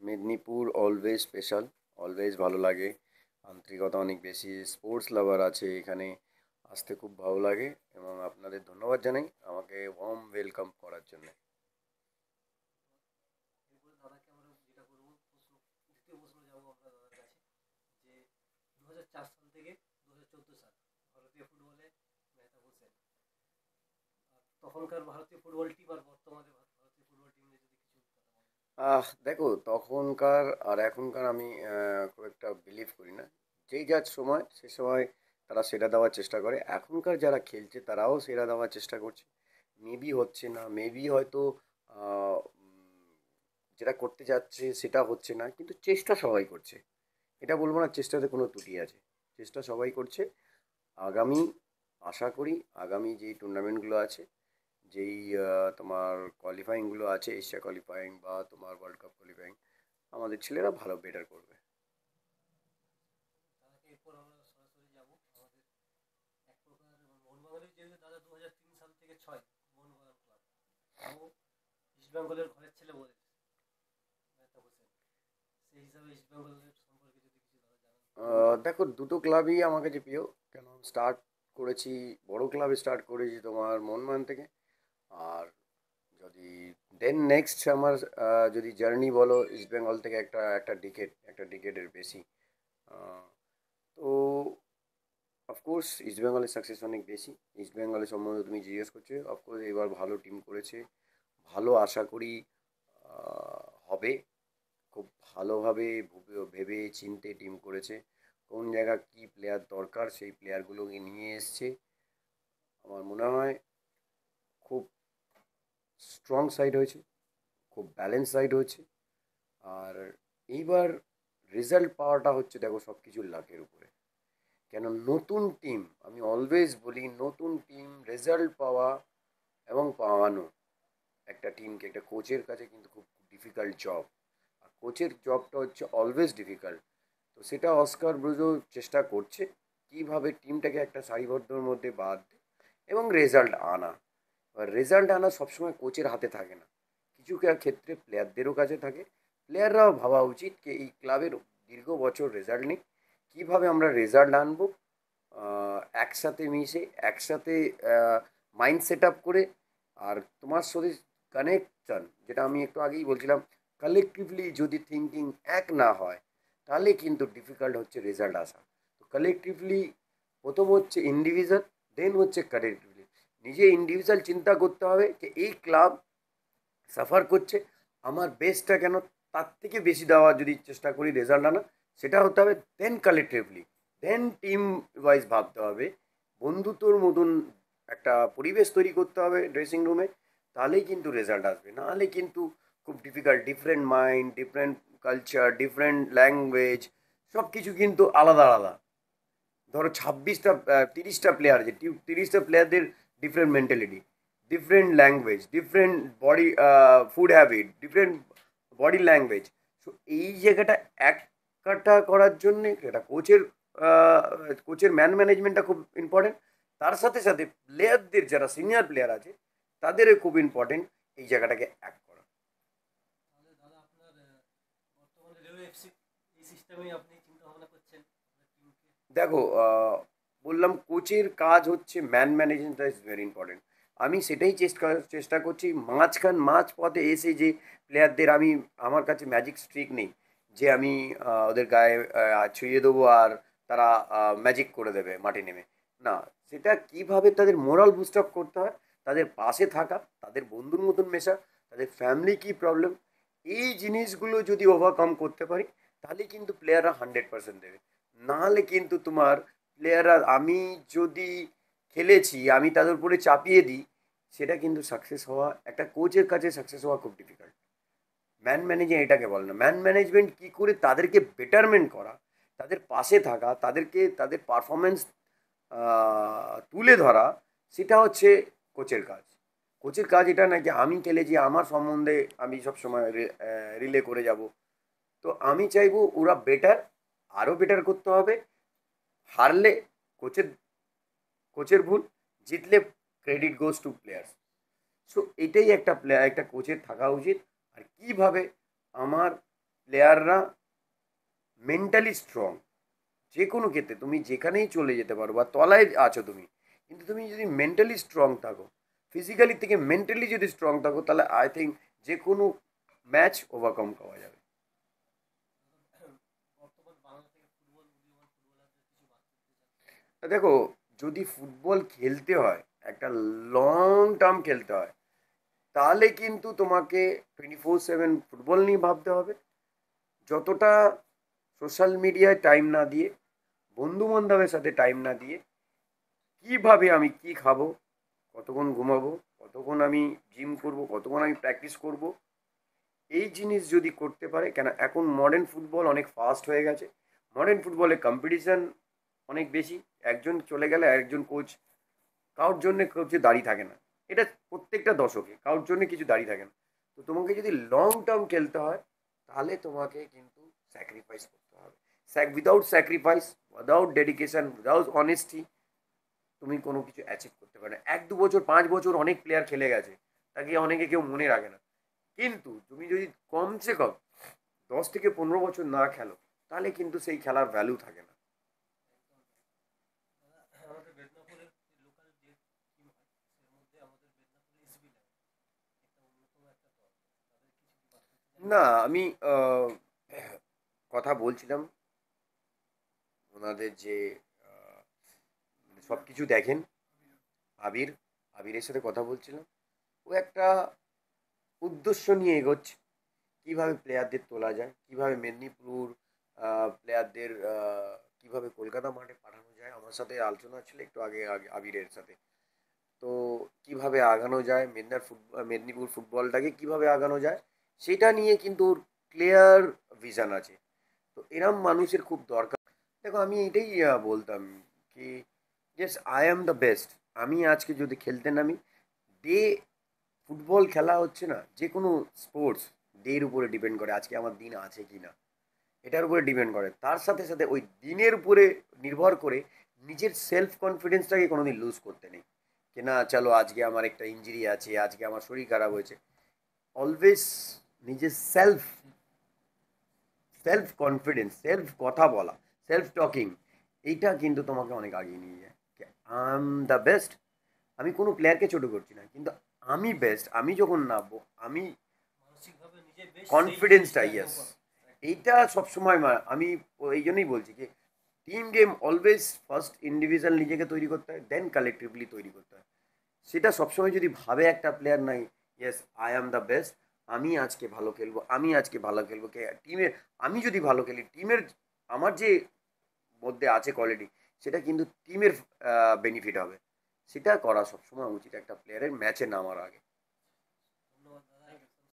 Medinipur always special, always ভালো লাগে। আন্তরিকতা অনেক বেশি, স্পোর্টস লাভার আছে এখানে, আসতে খুব ভালো লাগে। এবং আপনাদের ধন্যবাদ জানাই আমাকে ওয়ার্ম ওয়েলকাম করার জন্য। এরপরে দাদাকে আমরা যেটা করবো দ্বিতীয় প্রশ্ন যাবো আমরা দাদার কাছে যে 2004 সাল থেকে 2014 সাল ভারতীয় ফুটবলে মেহতা হোসেন তখনকার ভারতীয় ফুটবল টিম আর বর্তমানে ভারতীয় ফুটবল টিম নিয়ে যদি কিছু কথা বলেন। দেখো, তখনকার আর এখনকার আমি খুব একটা বিলিভ করি না। যেই যার সময় সে সময় তারা সেটা দেওয়ার চেষ্টা করে, এখনকার যারা খেলছে তারাও সেটা দেওয়ার চেষ্টা করছে। মেবি হচ্ছে না, মেবি হয়তো আহ, যেটা করতে যাচ্ছে সেটা হচ্ছে না, কিন্তু চেষ্টা সবাই করছে। এটা বলবো না চেষ্টাতে কোনো ত্রুটি আছে, চেষ্টা সবাই করছে। আগামী, আশা করি আগামী যেই টুর্নামেন্টগুলো আছে, যেই তোমার কোয়ালিফাইংগুলো আছে, এশিয়া কোয়ালিফাইং বা তোমার ওয়ার্ল্ড কাপ কোয়ালিফাইং, আমাদের ছেলেরা ভালো বেটার করবে। দাদাকে এরপর আমরা সরাসরি যাবো আমাদের এক প্রকার মোহনবাগানের যেহেতু দাদা 2003 সাল থেকে 6 মোহনবাগান ক্লাব তাও ইস্ট বেঙ্গলের ঘরের ছেলে বলে মেহতা হোসেন সেই হিসাবে ইস্ট বেঙ্গলের সম্পর্কে যদি কিছু দাদা জানান। দেখো, দুটো ক্লাবই আমার কাছে প্রিয়। কেন, স্টার্ট করেছি, বড় ক্লাবে স্টার্ট করেছি তোমার মোহনবাগান থেকে। আর যদি দেন নেক্সট আমার যদি জার্নি বলো, ইস্ট বেঙ্গল থেকে একটা ডিকেডের বেশি। আহ, তো অফকোর্স ইস্ট বেঙ্গলের সাকসেস অনেক বেশি। ইস্ট বেঙ্গলের সম্বন্ধে তুমি জিজ্ঞেস করছো, অফকোর্স এবার ভালো টিম করেছে, ভালো আশা করি হবে। খুব ভালোভাবে ভেবে চিন্তে টিম করেছে, কোন জায়গা কী প্লেয়ার দরকার সেই প্লেয়ারগুলোকে নিয়ে এসছে। আমার মনে হয় খুব স্ট্রং সাইড হয়েছে, খুব ব্যালেন্স সাইড হয়েছে। আর এইবার রেজাল্ট পাওয়াটা হচ্ছে, দেখো, সব কিছুর লাকের উপরে। কেন, নতুন টিম, আমি অলওয়েজ বলি নতুন টিম রেজাল্ট পাওয়া এবং পাওয়ানো একটা টিমকে, একটা কোচের কাছে কিন্তু খুব ডিফিকাল্ট জব। আর কোচের জবটা হচ্ছে অলওয়েজ ডিফিকাল্ট। তো সেটা অস্কার ব্রুজো চেষ্টা করছে কীভাবে টিমটাকে একটা সারিবদ্ধর মধ্যে বাঁধতে এবং রেজাল্ট আনা। এবার রেজাল্ট আনা সবসময় কোচের হাতে থাকে না, কিছু ক্ষেত্রে প্লেয়ারদেরও কাছে থাকে। প্লেয়াররাও ভাবা উচিত যে এই ক্লাবের দীর্ঘ বছর রেজাল্ট নেই, কীভাবে আমরা রেজাল্ট আনবো। একসাথে মিশে, একসাথে মাইন্ড সেট আপ করে। আর তোমার সাথে কানেকশন, যেটা আমি একটু আগেই বলছিলাম, কালেকটিভলি যদি থিঙ্কিং এক না হয় তাহলে কিন্তু ডিফিকাল্ট হচ্ছে রেজাল্ট আসা। তো কালেকটিভলি প্রথম হচ্ছে ইন্ডিভিজুয়াল, দেন হচ্ছে কালেকটিভলি। নিজে ইন্ডিভিজুয়াল চিন্তা করতে হবে যে এই ক্লাব সাফার করছে, আমার বেস্টটা কেন তার থেকে বেশি দেওয়ার যদি চেষ্টা করি রেজাল্ট আনা, সেটা হতে হবে। দেন কালেকটিভলি, দেন টিম ওয়াইজ ভাবতে হবে, বন্ধুত্বর মতন একটা পরিবেশ তৈরি করতে হবে ড্রেসিং রুমে। তাহলেই কিন্তু রেজাল্ট আসবে, নাহলে কিন্তু খুব difficult. Different mind, different culture, different language, সব কিছু কিন্তু আলাদা আলাদা। ধরো 26টা 30টা প্লেয়ার আছে, 30টা প্লেয়ারদের different mentality, different language, different body food habit, different body language. So এই জায়গাটা একটা করার জন্যে এটা কোচের ম্যান ম্যানেজমেন্টটা খুব ইম্পর্টেন্ট। তার সাথে সাথে প্লেয়ারদের যারা সিনিয়র প্লেয়ার আছে তাদেরও খুব ইম্পর্টেন্ট এই জায়গাটাকে এক করা। তাহলে দাদা আপনার বর্তমানে রেলওয়ে এফসি এই সিস্টেমেই আপনি চিন্তা ভাবনা করছেন আপনার টিমকে। দেখো, বললাম কোচের কাজ হচ্ছে ম্যান ম্যানেজমেন্টটা ইজ ভেরি ইম্পর্টেন্ট। আমি সেটাই চেষ্টা করছি। মাঝ পথে এসে যে প্লেয়ারদের আমি, আমার কাছে ম্যাজিক স্ট্রিক নেই যে আমি ওদের গায়ে ছুঁয়ে দেবো আর তারা ম্যাজিক করে দেবে মাঠে নেমে। না, সেটা কিভাবে তাদের মোরাল বুস্ট আপ করতে হয়, তাদের পাশে থাকা, তাদের বন্ধুর মতন মেশা, তাদের ফ্যামিলি কী প্রবলেম, এই জিনিসগুলো যদি ওভারকাম করতে পারি তাহলে কিন্তু প্লেয়াররা 100% দেবে। নাহলে কিন্তু তোমার প্লেয়াররা, আমি যদি খেলেছি আমি তাদের উপরে চাপিয়ে দিই, সেটা কিন্তু সাকসেস হওয়া, একটা কোচের কাছে সাকসেস হওয়া খুব ডিফিকাল্ট। ম্যান ম্যানেজমেন্ট এটাকে বলে না। ম্যান ম্যানেজমেন্ট কী করে তাদেরকে বেটারমেন্ট করা, তাদের পাশে থাকা, তাদেরকে তাদের পারফরমেন্স তুলে ধরা, সেটা হচ্ছে কোচের কাজ। কোচের কাজ এটা না যে আমি খেলেছি আমার সম্বন্ধে আমি সবসময় রিলে করে যাব। তো আমি চাইবো ওরা বেটার, আরও বেটার করতে হবে। হারলে কোচের কোচের ভুল, জিতলে credit goes to players. So এটাই একটা প্লেয়ার, একটা কোচের থাকা উচিত। আর কীভাবে আমার প্লেয়াররা মেন্টালি স্ট্রং। যে কোনো ক্ষেত্রে তুমি যেখানেই চলে যেতে পারো বা তলায় আছো তুমি, কিন্তু তুমি যদি মেন্টালি স্ট্রং থাকো, ফিজিক্যালি থেকে মেন্টালি যদি স্ট্রং থাকো, তাহলে আই থিঙ্ক যে কোনো ম্যাচ ওভারকাম করা যাবে। বর্তমান বাংলা থেকে ফুটবল উদীয়মান ফুটবলারদের কিছু বার্তা দিতে চান? দেখো, যদি ফুটবল খেলতে হয়, একটা লং টার্ম খেলতে হয়, তাহলে কিন্তু তোমাকে 24/7 ফুটবল নিয়ে ভাবতে হবে। যতটা সোশ্যাল মিডিয়ায় টাইম না দিয়ে, বন্ধু বান্ধবের সাথে টাইম না দিয়ে, কিভাবে আমি কি খাবো, কতক্ষণ ঘুমাবো, কতক্ষণ আমি জিম করব, কতক্ষণ আমি প্র্যাকটিস করব, এই জিনিস যদি করতে পারে, কেন এখন মডার্ন ফুটবল অনেক ফাস্ট হয়ে গেছে। মডার্ন ফুটবলে কম্পিটিশন অনেক বেশি। একজন চলে গেলে একজন কোচ, কারোর জন্য কোচে দাঁড়িয়ে থাকে না। এটা প্রত্যেকটা দশকে কারোর জন্য কিছু দাঁড়িয়ে থাকে না। তো তোমাকে যদি লং টার্ম খেলতে হয়, তাহলে তোমাকে কিন্তু স্যাক্রিফাইস করতে হবে। Without sacrifice, without dedication, without honesty, তুমি কোনো কিছু অ্যাচিভ করতে পারবে না। 1-2 বছর, 5 বছর অনেক প্লেয়ার খেলে গেছে, তাকে অনেকে কেউ মনে রাখে না। কিন্তু তুমি যদি কমসে কম 10 থেকে 15 বছর না খেলো, তাহলে কিন্তু সেই খেলার ভ্যালু থাকে না। আমাদের মেদিনীপুরের লোকাল যে টিম হয় এর মধ্যে আমাদের মেদিনীপুর এসবি ল্যান্ড একটা অন্যতম একটা দল, তাদের কিছু কি বার্তা দিতে চান? না, আমি আহ, কথা বলছিলাম ওনাদের যে সব কিছু দেখেন, আবির, আবিরের সাথে কথা বলছিলাম। ও একটা উদ্দেশ্য নিয়ে এগোচ্ছে, কীভাবে প্লেয়ারদের তোলা যায়, কীভাবে মেদিনীপুর প্লেয়ারদের কীভাবে কলকাতা মাঠে পাঠানো যায়। আমার সাথে আলোচনা ছিল একটু আগে আবিরের সাথে। তো কিভাবে আগানো যায়, মেদিনীপুর ফুটবলটাকে কিভাবে আগানো যায়, সেটা নিয়ে কিন্তু ওর ক্লিয়ার ভিশন আছে। তো এরম মানুষের খুব দরকার। দেখো, আমি এটাই বলতাম কি, yes I am the best. আমি আজকে যদি খেলতে নামি, ডে, ফুটবল খেলা হচ্ছে না, যে কোনো স্পোর্টস ডের উপরে ডিপেন্ড করে আজকে আমার দিন আছে কি না, এটার উপরে ডিপেন্ড করে। তার সাথে সাথে ওই দিনের উপরে নির্ভর করে নিজের সেলফ কনফিডেন্সটাকে কোনোদিন লুজ করতে নেই। যে না, চলো আজকে আমার একটা ইঞ্জুরি আছে, আজকে আমার শরীর খারাপ হয়েছে। অলওয়েজ নিজের সেলফ সেলফ কনফিডেন্স, সেলফ কথা বলা, সেলফ টকিং, এইটা কিন্তু তোমাকে অনেক আগিয়ে নিয়ে যায়। I am the best. আমি কোনো প্লেয়ারকে ছোটো করছি না, কিন্তু আমি বেস্ট। আমি যখন নামবো, আমি মানসিকভাবে নিজে বেশ সেই কনফিডেন্সটা, জিনিসটা একদম ইয়েস, করো। এইটা সবসময় আমি এই জন্যই বলছি যে team game always first individual নিজেকে তৈরি করতে হয়, দেন কালেকটিভলি তৈরি করতে হয়। সেটা সবসময় যদি ভাবে একটা প্লেয়ার, নাই yes I am the best, আমি আজকে ভালো খেলবো, আমি আজকে ভালো খেলবো, কে টিমের, আমি যদি ভালো খেলি টিমের, আমার যে মধ্যে আছে কোয়ালিটি, সেটা কিন্তু টিমের বেনিফিট হবে। সেটা করা সবসময় উচিত একটা প্লেয়ারের ম্যাচে নামার আগে।